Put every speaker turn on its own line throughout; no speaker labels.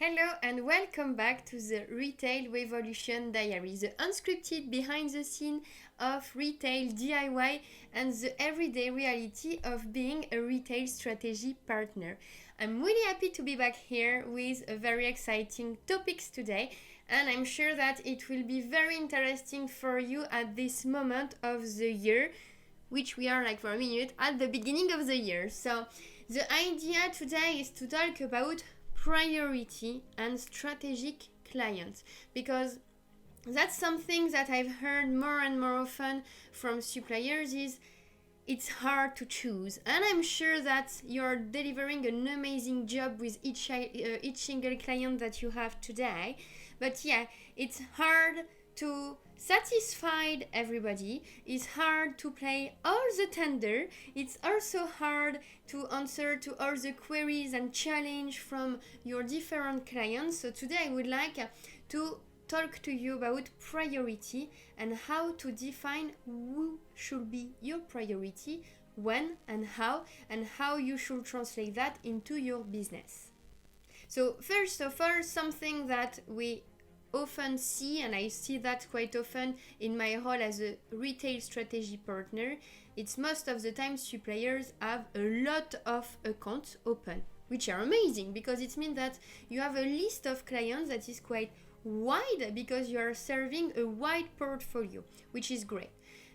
Hello and welcome back to the Retail Revolution Diary, the unscripted behind the scene of retail DIY and the everyday reality of being a retail strategy partner. I'm really happy to be back here with a very exciting topics today, and I'm sure that it will be very interesting for you at this moment of the year, which we are for a minute at the beginning of the year. So the idea today is to talk about priority and strategic clients, because that's something that I've heard more and more often from suppliers is it's hard to choose, and I'm sure that you're delivering an amazing job with each single client that you have today, but yeah, it's hard to satisfy everybody. It's hard to play all the tender. It's also hard to answer to all the queries and challenge from your different clients. So today I would like to talk to you about priority and how to define who should be your priority, when and how you should translate that into your business. So first of all, something that we often see, and I see that quite often in my role as a retail strategy partner, it's most of the time suppliers have a lot of accounts open, which are amazing because it means that you have a list of clients that is quite wide because you are serving a wide portfolio, which is great.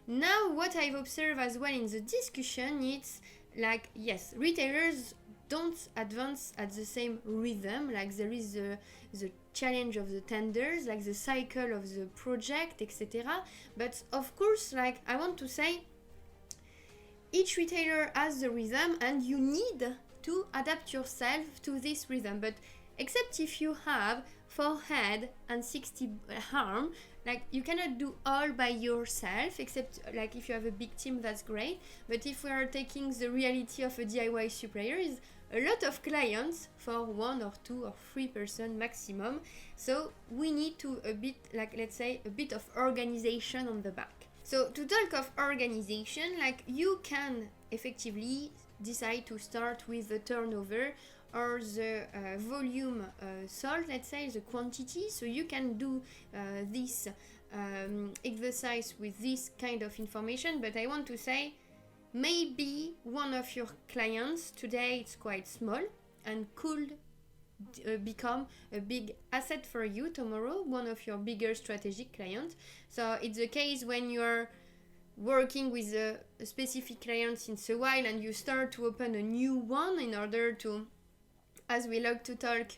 Now, what I've observed as well in the discussion, it's yes, retailers don't advance at the same rhythm, there is the challenge of the tenders, the cycle of the project, etc. But of course, I want to say, each retailer has the rhythm and you need to adapt yourself to this rhythm. But except if you have 4 head and 60 arm, you cannot do all by yourself, except if you have a big team, that's great. But if we are taking the reality of a DIY supplier, is a lot of clients for 1 or 2 or 3 person maximum. So we need to a bit, let's say, a bit of organization on the back. So to talk of organization, you can effectively decide to start with the turnover or the volume sold, let's say the quantity. So you can do this exercise with this kind of information, but I want to say, maybe one of your clients today it's quite small and could become a big asset for you tomorrow, one of your bigger strategic clients. So it's the case when you're working with a specific client since a while and you start to open a new one in order to, as we like to talk,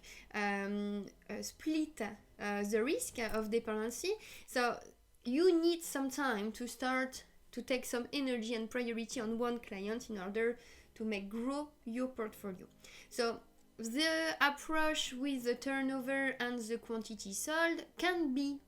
split the risk of dependency. So you need some time to start to take some energy and priority on one client in order to make grow your portfolio. So the approach with the turnover and the quantity sold can be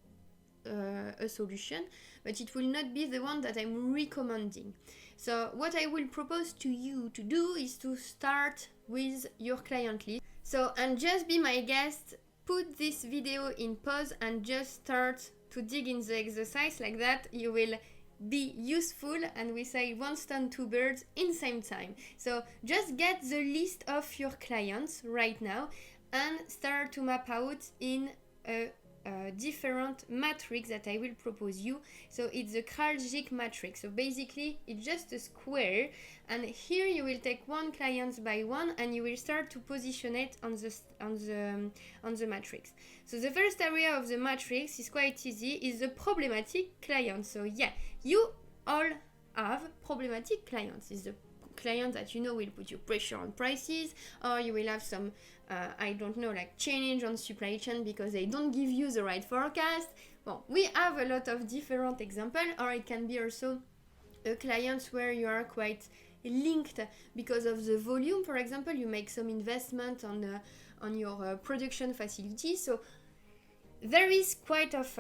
a solution, but it will not be the one that I'm recommending. So what I will propose to you to do is to start with your client list. So, and just be my guest, put this video in pause and just start to dig in the exercise. Like that you will be useful, and we say one stone, 2 birds in same time. So just get the list of your clients right now and start to map out in a different matrix that I will propose you. So it's the Kraljic matrix. So basically it's just a square, and here you will take one client by one and you will start to position it on the matrix. So the first area of the matrix is quite easy, is the problematic client. So yeah, you all have problematic clients. Is the client that will put you pressure on prices, or you will have some change on supply chain because they don't give you the right forecast. Well, we have a lot of different examples, or it can be also a client where you are quite linked because of the volume. For example, you make some investment on your production facility, so there is quite of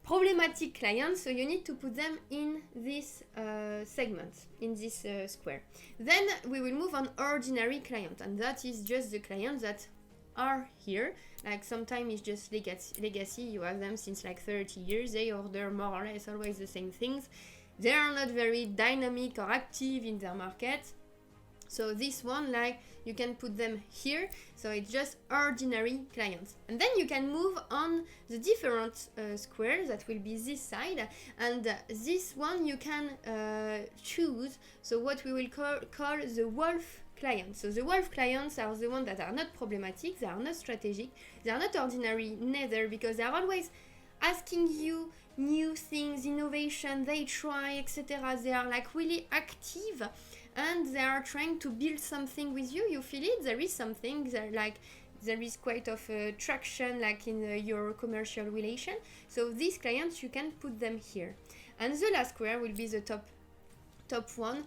problematic clients, so you need to put them in this segment, in this square. Then we will move on ordinary client, and that is just the clients that are here. Sometimes it's just legacy, you have them since 30 years, they order more or less always the same things, they are not very dynamic or active in their market, So this one, like, you can put them here, so it's just ordinary clients. And then you can move on the different squares, that will be this side, and this one you can choose, so what we will call the wolf clients. So the wolf clients are the ones that are not problematic, they are not strategic, they are not ordinary neither, because they are always asking you new things, innovation, they try, etc. They are like really active, and they are trying to build something with you. You feel it, there is something, there is quite of traction, like in your commercial relation. So these clients, you can put them here. And the last square will be the top one,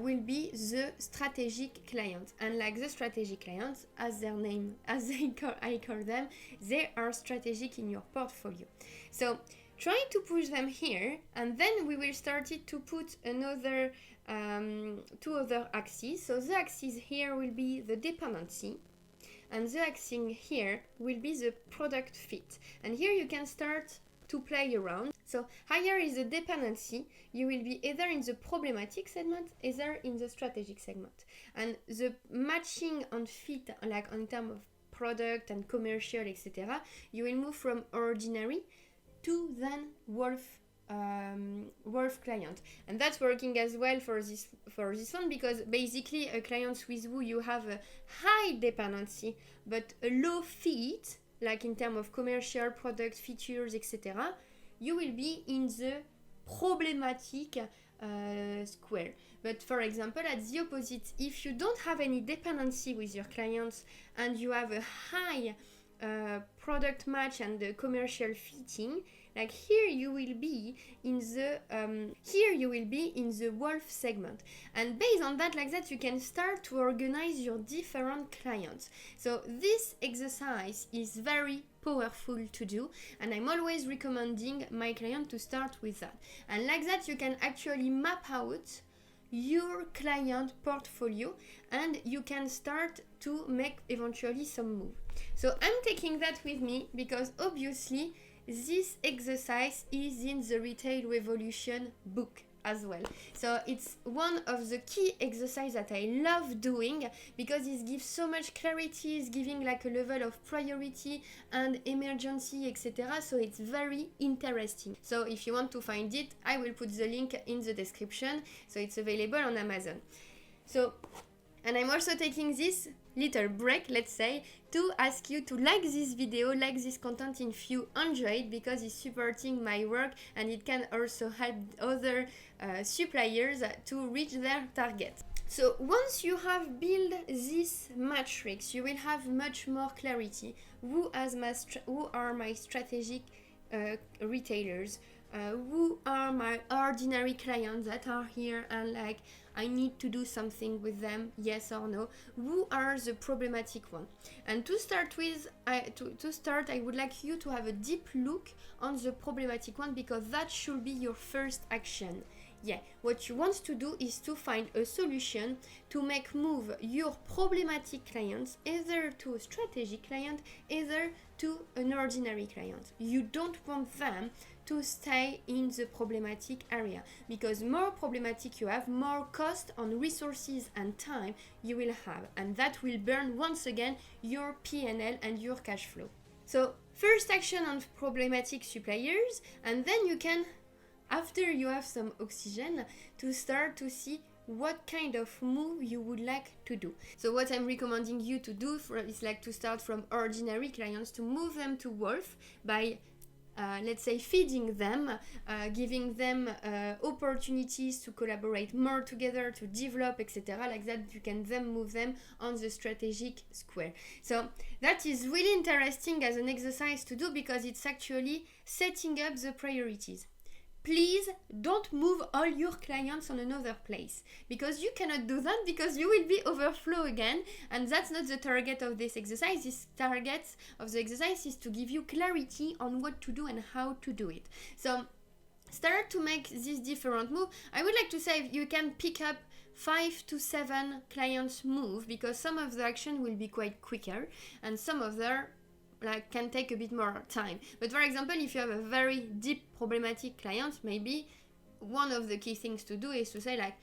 will be the strategic client. And like the strategic clients, as their name, I call them, they are strategic in your portfolio. So try to push them here, and then we will start it to put another two other axes. So the axis here will be the dependency, and the axis here will be the product fit. And here you can start to play around. So higher is the dependency, you will be either in the problematic segment, either in the strategic segment. And the matching and fit, like in terms of product and commercial, etc., you will move from ordinary to then wolf client. And that's working as well for this one, because basically a client with who you have a high dependency but a low fit, like in terms of commercial product features, etc., you will be in the problematic square. But for example, at the opposite, if you don't have any dependency with your clients and you have a high product match and the commercial fitting, like here you will be in the wolf segment. And based on that, like that, you can start to organize your different clients. So this exercise is very powerful to do, and I'm always recommending my client to start with that. And like that, you can actually map out your client portfolio, and you can start to make eventually some move. So I'm taking that with me because obviously this exercise is in the Retail Revolution book as well. So it's one of the key exercises that I love doing, because it gives so much clarity, it's giving like a level of priority and emergency, etc. So it's very interesting. So if you want to find it, I will put the link in the description. So it's available on Amazon. So, and I'm also taking this little break, let's say, to ask you to like this video, like this content if you enjoy it, because it's supporting my work and it can also help other suppliers to reach their target. So once you have built this matrix, you will have much more clarity. Who are my strategic retailers? Who are my ordinary clients that are here and like I need to do something with them, yes or no? Who are the problematic ones? And to start with, I would like you to have a deep look on the problematic one, because that should be your first action. Yeah, what you want to do is to find a solution to make move your problematic clients either to a strategic client, either to an ordinary client. You don't want them to stay in the problematic area, because more problematic you have, more cost on resources and time you will have, and that will burn once again your P&L and your cash flow. So first action on problematic suppliers, and then you can, after you have some oxygen, to start to see what kind of move you would like to do. So what I'm recommending you to do is like to start from ordinary clients, to move them to wolf by let's say feeding them, giving them opportunities to collaborate more together, to develop, etc. Like that you can then move them on the strategic square. So that is really interesting as an exercise to do, because it's actually setting up the priorities. Please don't move all your clients on another place, because you cannot do that, because you will be overflow again, and that's not the target of this exercise. This target of the exercise is to give you clarity on what to do and how to do it. So start to make this different move. I would like to say you can pick up 5 to 7 clients move, because some of the action will be quite quicker and some of them can take a bit more time. But for example, if you have a very deep problematic client, maybe one of the key things to do is to say like,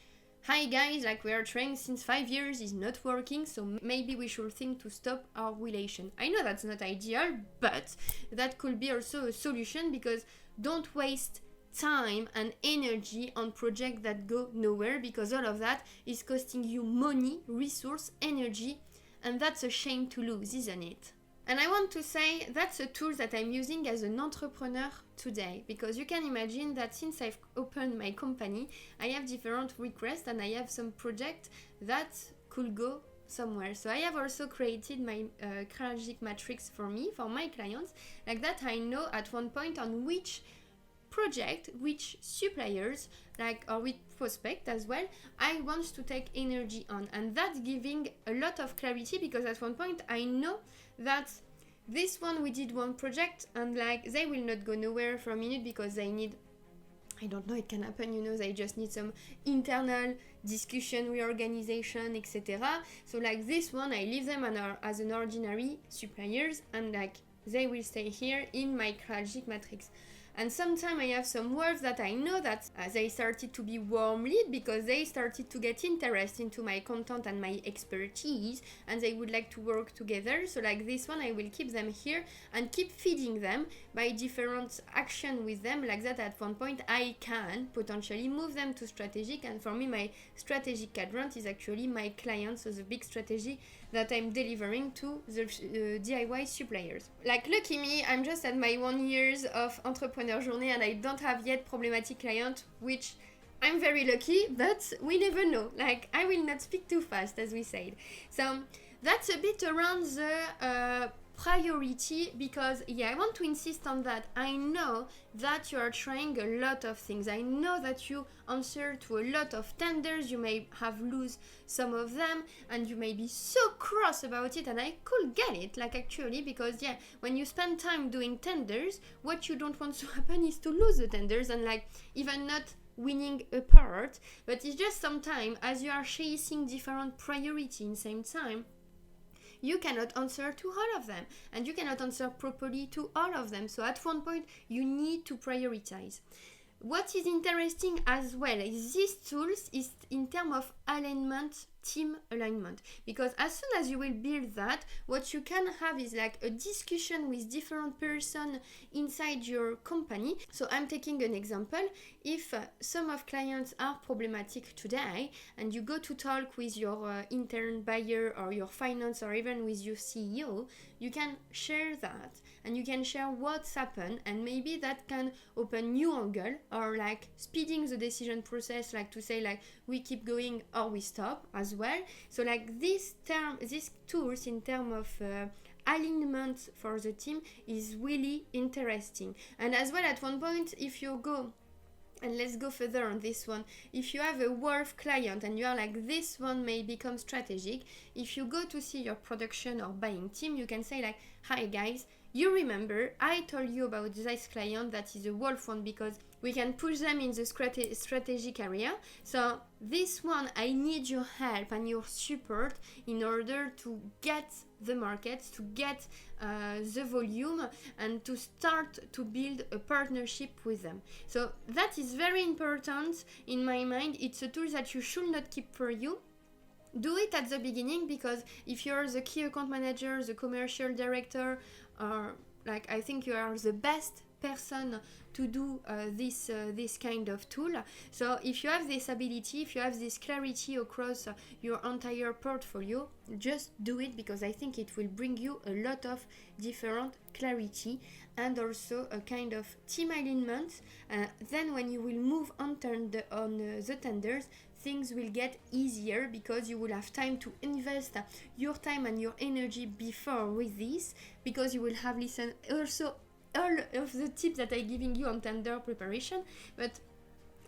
hi guys, like we are trying since 5 years is not working, so maybe we should think to stop our relation. I know that's not ideal, but that could be also a solution, because don't waste time and energy on projects that go nowhere, because all of that is costing you money, resource, energy, and that's a shame to lose, isn't it? And I want to say that's a tool that I'm using as an entrepreneur today, because you can imagine that since I've opened my company, I have different requests and I have some projects that could go somewhere. So I have also created my strategic matrix for me, for my clients, like that I know at one point on which project, which suppliers, like, or with prospect as well, I want to take energy on. And that's giving a lot of clarity, because at one point I know that this one, we did one project and like they will not go nowhere for a minute, because they need, I don't know, it can happen, you know, they just need some internal discussion, reorganization, etc. So like this one, I leave them as an ordinary suppliers, and like they will stay here in my strategic matrix. And sometimes I have some works that I know that they started to be warm lead, because they started to get interest into my content and my expertise, and they would like to work together. So like this one, I will keep them here and keep feeding them by different action with them, like that at one point I can potentially move them to strategic. And for me, my strategic quadrant is actually my clients, so the big strategy that I'm delivering to the DIY suppliers. Like, lucky me, I'm just at my 1 year of entrepreneur journey and I don't have yet problematic client, which I'm very lucky, but we never know. Like, I will not speak too fast, as we said. So that's a bit around the priority, because I want to insist on that. I know that you are trying a lot of things. I know that you answer to a lot of tenders. You may have lose some of them and you may be so cross about it, and I could get it, like, actually, because when you spend time doing tenders, what you don't want to happen is to lose the tenders and like even not winning a part. But it's just sometimes, as you are chasing different priorities in the same time, you cannot answer to all of them, and you cannot answer properly to all of them. So at one point, you need to prioritize. What is interesting as well is these tools is in terms of alignment, team alignment, because as soon as you will build that, what you can have is like a discussion with different person inside your company. So I'm taking an example. If some of clients are problematic today and you go to talk with your intern buyer or your finance or even with your CEO, you can share that and you can share what's happened, and maybe that can open new angle or like speeding the decision process, like to say like we keep going or we stop as well. So like these tools in terms of alignment for the team is really interesting. And as well, at one point, if you go, and let's go further on this one, if you have a Wolf client and you are like, this one may become strategic, if you go to see your production or buying team, you can say like, hi guys, you remember I told you about this client that is a Wolf one, because we can push them in the strategic area. So this one, I need your help and your support in order to get the market, to get the volume, and to start to build a partnership with them. So that is very important in my mind. It's a tool that you should not keep for you. Do it at the beginning, because if you're the key account manager, the commercial director, or like, I think you are the best person to do this kind of tool. So if you have this ability, if you have this clarity across your entire portfolio, just do it, because I think it will bring you a lot of different clarity and also a kind of team alignment. Then when you will move on the tenders, things will get easier, because you will have time to invest your time and your energy before with this, because you will have listened also all of the tips that I'm giving you on tender preparation. But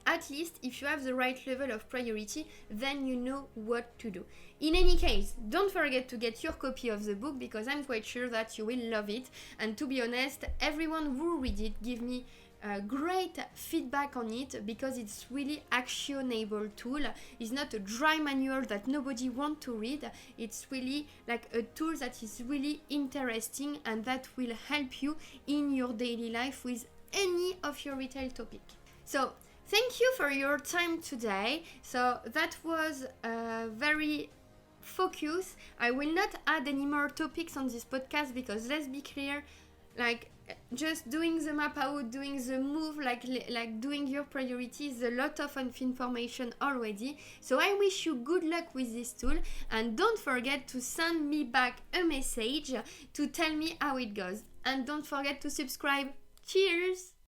at least if you have the right level of priority, then you know what to do. In any case, don't forget to get your copy of the book, because I'm quite sure that you will love it. And to be honest, everyone who read it give me great feedback on it, because it's really actionable tool. It's not a dry manual that nobody want to read. It's really like a tool that is really interesting and that will help you in your daily life with any of your retail topic. So Thank you for your time today. So that was very focused. I will not add any more topics on this podcast because let's be clear, like just doing the map out, doing the move, like doing your priorities, a lot of information already. So I wish you good luck with this tool, and don't forget to send me back a message to tell me how it goes, and don't forget to subscribe. Cheers.